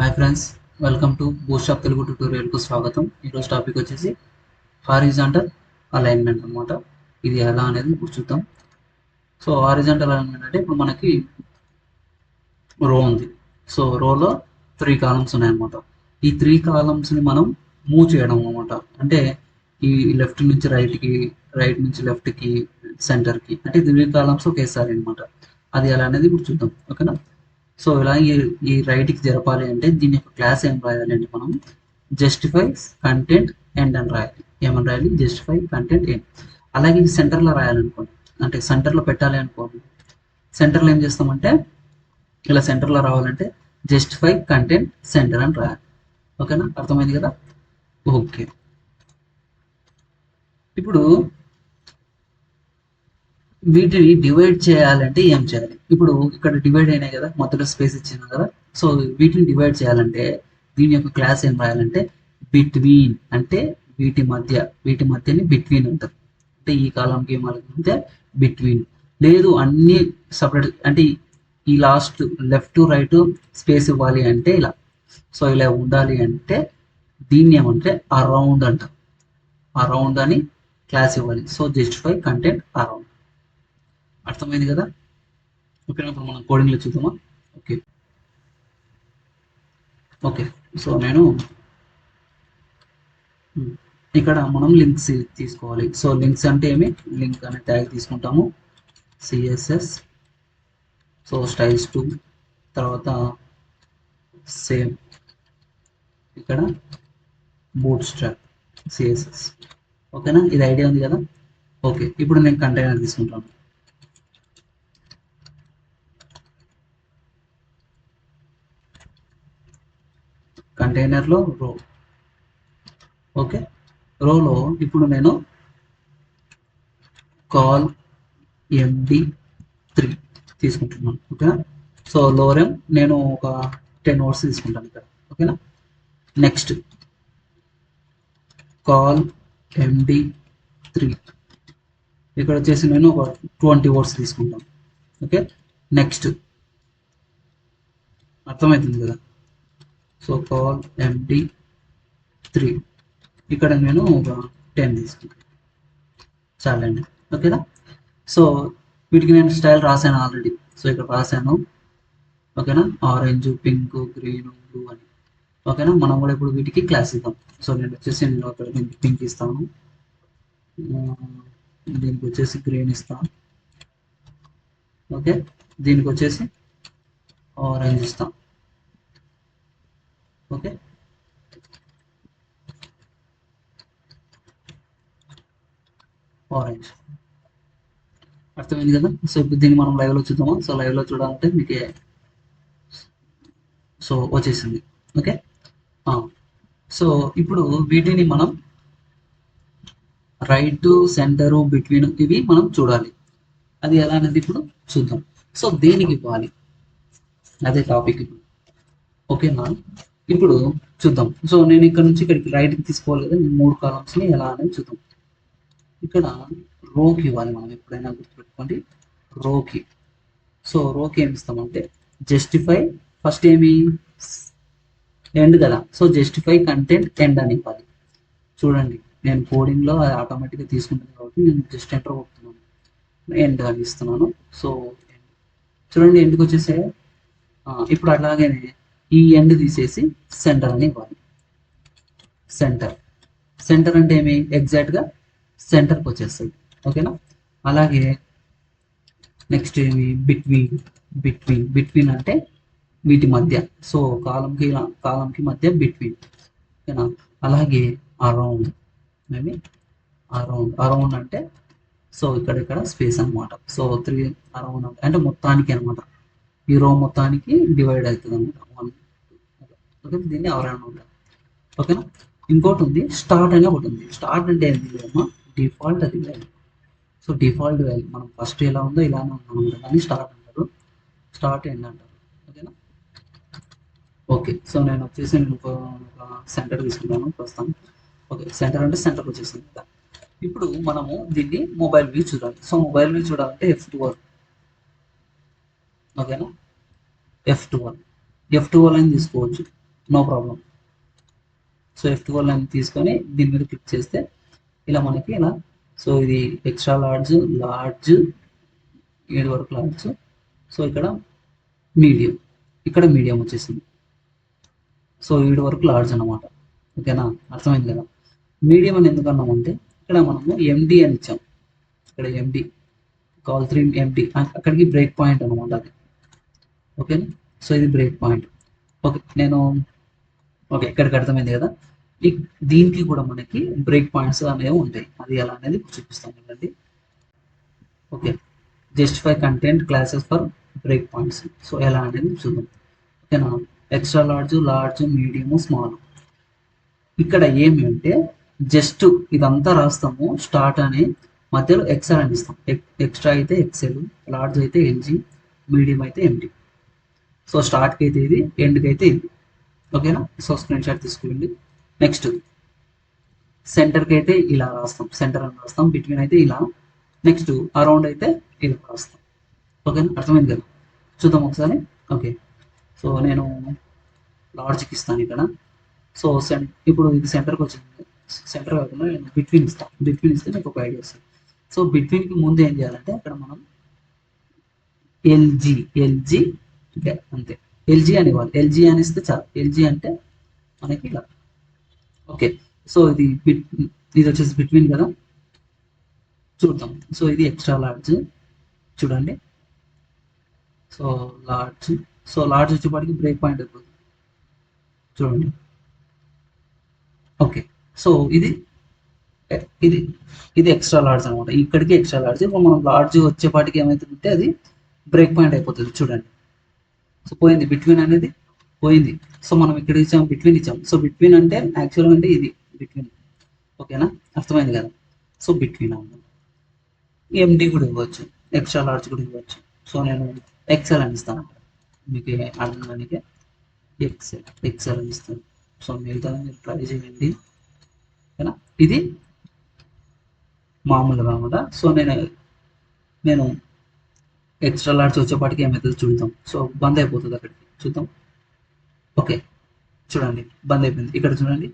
Hi friends, welcome to boost of Telugu ట్యూటోరియల్కు స్వాగతం. ఈరోజు టాపిక్ వచ్చేసి హారిజాంటల్ అలైన్మెంట్ అనమాట. ఇది ఎలా అనేది ఇప్పుడు చూద్దాం. సో హారిజాంటల్ అలైన్మెంట్ అంటే ఇప్పుడు మనకి రో ఉంది. సో రోలో 3 కాలమ్స్ ఉన్నాయన్నమాట. ఈ 3 కాలమ్స్ని మనం మూవ్ చేయడం అనమాట. అంటే ఈ లెఫ్ట్ నుంచి రైట్కి, రైట్ నుంచి లెఫ్ట్కి, సెంటర్కి, అంటే 3 కాలమ్స్ ఒకేసారి అనమాట. అది ఎలా అనేది ఇప్పుడు చూద్దాం, ఓకేనా. సో ఇలా ఈ రైట్కి జరపాలి అంటే దీని యొక్క క్లాస్ ఏం రాయాలి అంటే మనం జస్టిఫై కంటెంట్ ఎండ్ అని రాయాలి. ఏమని రాయాలి? Justify content end. అలాగే సెంటర్లో రాయాలనుకోండి, అంటే సెంటర్లో పెట్టాలి అనుకోండి. సెంటర్లో ఏం చేస్తామంటే ఇలా సెంటర్లో రావాలంటే జస్టిఫై కంటెంట్ సెంటర్ అని రాయాలి. ఓకేనా, అర్థమైంది కదా? ఓకే, ఇప్పుడు వీటిని డివైడ్ చేయాలంటే ఏం చేయాలి? ఇప్పుడు ఇక్కడ డివైడ్ అయినాయి కదా, మధ్యలో స్పేస్ ఇచ్చింది కదా. సో వీటిని డివైడ్ చేయాలంటే దీని యొక్క క్లాస్ ఏం రాయాలంటే బిట్వీన్, అంటే వీటి మధ్యని బిట్వీన్ అంటారు. అంటే ఈ కాలంకి మధ్య బిట్వీన్. లేదు అన్ని సపరేట్, అంటే ఈ లాస్ట్ లెఫ్ట్ రైట్ స్పేస్ ఇవ్వాలి అంటే ఇలా. సో ఇలా ఉండాలి అంటే దీన్ని ఏమంటే అరౌండ్ అంటారు. అరౌండ్ అని క్లాస్ ఇవ్వాలి. So justify content around. అర్థమైంది కదా? ఓకే, ఇప్పుడు మనం కోడింగ్లో చూద్దామా? ఓకే ఓకే సో నేను ఇక్కడ మనం లింక్స్ తీసుకోవాలి. సో లింక్స్ అంటే ఏమి? లింక్ అనే ట్యాగ్ తీసుకుంటాము. సిఎస్ఎస్, సో స్టైల్స్ 2, తర్వాత సేమ్ ఇక్కడ బూట్ స్ట్రాప్ సిఎస్ఎస్. ఓకేనా, ఇది ఐడియా ఉంది కదా? ఓకే, ఇప్పుడు నేను కంటైనర్ తీసుకుంటాను. కంటైనర్లో రో. ఓకే, రోలో ఇప్పుడు నేను కాల్ MD3 తీసుకుంటున్నాను. ఓకేనా, సో లోరెం నేను ఒక 10 వర్డ్స్ తీసుకుంటాను ఇక్కడ. ఓకేనా, నెక్స్ట్ కాల్ MD3 ఇక్కడ వచ్చేసి నేను ఒక 20 వర్డ్స్ తీసుకుంటాను. ఓకే, నెక్స్ట్ అర్థమవుతుంది కదా? సో కాల్ MD3 ఇక్కడ నేను ఒక 10 తీసుకుంటాను. చాలండి, ఓకేనా. సో వీటికి నేను స్టైల్ రాశాను ఆల్రెడీ. సో ఇక్కడ రాశాను, ఓకేనా. ఆరెంజ్, పింక్, గ్రీన్, బ్లూ అని. ఓకేనా, మనం కూడా ఇప్పుడు వీటికి క్లాస్ ఇద్దాం. సో నేను వచ్చేసి నేను అక్కడ దీనికి పింక్ ఇస్తాను, దీనికి వచ్చేసి గ్రీన్ ఇస్తాను. ఓకే, దీనికి వచ్చేసి ఆరెంజ్ ఇస్తాం. Okay, orange. అర్థమైంది కదా? సో ఇప్పుడు దీన్ని మనం లైవ్లో చూద్దామా? సో లైవ్లో చూడాలంటే మీకు సో వచ్చేసింది. ఓకే, సో ఇప్పుడు వీటిని మనం రైట్, సెంటరు, బిట్వీన్ ఇవి మనం చూడాలి. అది ఎలా అనేది ఇప్పుడు చూద్దాం. సో దేనికి ఇవ్వాలి అదే టాపిక్ ఇప్పుడు. ఓకేనా, ఇప్పుడు చూద్దాం. సో నేను ఇక్కడ నుంచి ఇక్కడికి రైట్కి తీసుకోవాలి కదా. 3 కాలమ్స్ని ఎలా అనేది చూద్దాం. ఇక్కడ రోకి ఇవ్వాలి మనం, ఎప్పుడైనా గుర్తుపెట్టుకోండి, రోకి. సో రోకి ఏమి ఇస్తామంటే జస్టిఫై, ఫస్ట్ ఏమి ఎండ్ కదా. సో జస్టిఫై కంటెంట్ ఎండ్ అని ఇవ్వాలి. చూడండి, నేను కోడింగ్లో ఆటోమేటిక్గా తీసుకుంటాను కాబట్టి నేను జస్ట్ ఎంటర్ కొడుతున్నాను, ఎండ్ అని ఇస్తున్నాను. సో చూడండి, ఎండ్కి వచ్చేసే. ఇప్పుడు అలాగనే ఈ ఎండ్ తీసేసి సెంటర్ అని ఇవ్వాలి. సెంటర్, సెంటర్ అంటే ఏమి? ఎగ్జాక్ట్గా సెంటర్కి వచ్చేస్తుంది. ఓకేనా, అలాగే నెక్స్ట్ ఏమి? బిట్వీన్. బిట్వీన్ అంటే వీటి మధ్య. సో కాలంకి మధ్య బిట్వీన్. ఓకేనా, అలాగే అరౌండ్. మేబీ అరౌండ్ అంటే సో ఇక్కడ స్పేస్ అనమాట. సో 3 అరౌండ్ అంటే మొత్తానికి అనమాట, ఈ రో మొత్తానికి డివైడ్ అవుతుంది అనమాట. 1 ఓకే, దీన్ని అరౌండ్ ఉంటుంది. ఓకేనా, ఇంకోటి ఉంది స్టార్ట్ అని ఒకటి ఉంది. స్టార్ట్ అంటే ఏంటి అమ్మా? డిఫాల్ట్ అది వాల్యూ. సో డిఫాల్ట్ వాల్యూ మనం ఫస్ట్ ఎలా ఉందో ఇలానే ఉన్నాం, దాన్ని స్టార్ట్ అంటారు, స్టార్ట్ ఎండ్ అంటారు. ఓకేనా, ఓకే. సో నేను వచ్చేసి నేను ఒక సెంటర్ తీసుకుంటాను ప్రస్తుతం. ఓకే, సెంటర్ అంటే సెంటర్ వచ్చేసింది కదా. ఇప్పుడు మనము దీన్ని మొబైల్ వ్యూ చూడాలి. సో మొబైల్ వ్యూ చూడాలంటే F12. ఓకేనా, F12 అని తీసుకోవచ్చు. No problem. సో F12 అని తీసుకొని దీని మీద క్లిక్ చేస్తే ఇలా మనకి ఇలా, సో ఇది ఎక్స్ట్రా లార్జ్, లార్జ్ 7 వరకు లార్జ్, సో ఇక్కడ మీడియం, ఇక్కడ మీడియం వచ్చేసింది. సో 7 వరకు లార్జ్ అన్నమాట. ఓకేనా, అర్థమైంది కదా. మీడియం అని ఎందుకు అన్నామంటే ఇక్కడ మనము ఎండి అని ఇచ్చాం, ఇక్కడ ఎండి కాల్ 3 ఎండి, అక్కడికి బ్రేక్ పాయింట్ అనమాట అది. ఓకేనా, సో ఇది బ్రేక్ పాయింట్. ఓకే ఇక్కడికి అర్థమైంది కదా. దీనికి కూడా మనకి బ్రేక్ పాయింట్స్ అనేవి ఉంటాయి, అది ఎలా అనేది చూపిస్తాను కదండి. Okay, justify content classes for break points, so ఎలా అనేది చూద్దాం. ఓకేనా, extra large, large, medium, small. ఇక్కడ ఏమి అంటే జస్ట్ ఇదంతా రాస్తాము, స్టార్ట్ అని మధ్యలో ఎక్స్ఎల్ అని ఇస్తాం. ఎక్స్ట్రా అయితే ఎక్స్ఎల్, లార్జ్ అయితే ఎల్జీ, మీడియం అయితే ఎండి. సో స్టార్ట్కి అయితే ఇది, ఎండ్కి అయితే ఇది. ఓకేనా, సో స్క్రీన్ షాట్ తీసుకోండి. నెక్స్ట్ సెంటర్కి అయితే ఇలా రాస్తాం, సెంటర్ అని రాస్తాం. బిట్వీన్ అయితే ఇలా, నెక్స్ట్ అరౌండ్ అయితే ఇలా రాస్తాం. ఓకేనా, అర్థమైంది కదా. చూద్దాం ఒకసారి. ఓకే, సో నేను లార్జ్కి ఇస్తాను ఇక్కడ. సో ఇప్పుడు ఇది సెంటర్కి వచ్చింది, సెంటర్ కాకుండా నేను బిట్వీన్ ఇస్తాను. బిట్వీన్ ఇస్తే మీకు ఒక ఐడియా వస్తుంది. సో బిట్వీన్కి ముందు ఏం చేయాలంటే అక్కడ మనం ఎల్జీ అంతే, ఎల్జీ అని ఇవ్వాలి. ఎల్జీ అని ఇస్తే చాలు. ఎల్జీ అంటే మనకి ఇలా. ఓకే, సో ఇది వచ్చేసి బిట్వీన్ కదా, చూద్దాం. సో ఇది ఎక్స్ట్రా లార్జ్ చూడండి. సో లార్జ్ వచ్చేపాటికి బ్రేక్ పాయింట్ అయిపోతుంది చూడండి. ఓకే, సో ఇది ఎక్స్ట్రా లార్జ్ అనమాట. ఇక్కడికి ఎక్స్ట్రా లార్జ్. ఇప్పుడు మనం లార్జ్ వచ్చేపాటికి ఏమవుతుందంటే అది బ్రేక్ పాయింట్ అయిపోతుంది చూడండి. సో పోయింది, బిట్వీన్ అనేది పోయింది. సో మనం ఇక్కడ ఇచ్చాం, బిట్వీన్ ఇచ్చాం. సో బిట్వీన్ అంటే యాక్చువల్గా అంటే ఇది బిట్వీన్. ఓకేనా, అర్థమైంది కదా. సో బిట్వీన్ అన్నమాట. ఎండి కూడా ఇవ్వచ్చు, ఎక్స్ట్రా లార్జ్ కూడా ఇవ్వచ్చు. సో నేను ఎక్సెల్ అని ఇస్తాను, మీకు అర్థడానికి ఎక్సెల్ అని ఇస్తాను. సో మిగతా మీరు ట్రై చేయండి. ఓకేనా, ఇది మామూలుగా అనమాట. సో నేను ఎక్స్ట్రా లార్జ్ వచ్చేపాటికి ఏమవుతుంది చూద్దాం. సో బంద్ అయిపోతుంది అక్కడికి, చూద్దాం. ఓకే చూడండి, బంద్ అయిపోయింది. ఇక్కడ చూడండి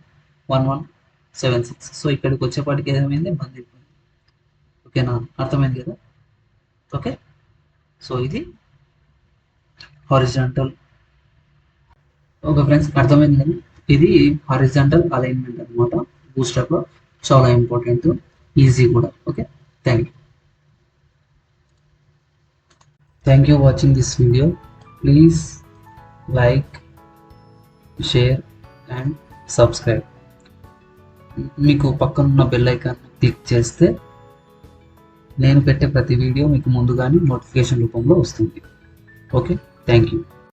1176. సో ఇక్కడికి వచ్చేపాటికి ఏమైంది, బంద్ అయిపోయింది. ఓకేనా, అర్థమైంది కదా. ఓకే, సో ఇది హారిజాంటల్. ఓకే ఫ్రెండ్స్, అర్థమైంది కదా. ఇది హారిజాంటల్ అలైన్మెంట్ అనమాట. బూస్టర్లో చాలా ఇంపార్టెంట్, ఈజీ కూడా. Okay, thank you watching this video. Please like, share and subscribe. మీకు పక్కనున్న బెల్ ఐకాన్ క్లిక్ చేస్తే నేను పెట్టే ప్రతి వీడియో మీకు ముందుగానే నోటిఫికేషన్ రూపంలో వస్తుంది. Okay, thank you.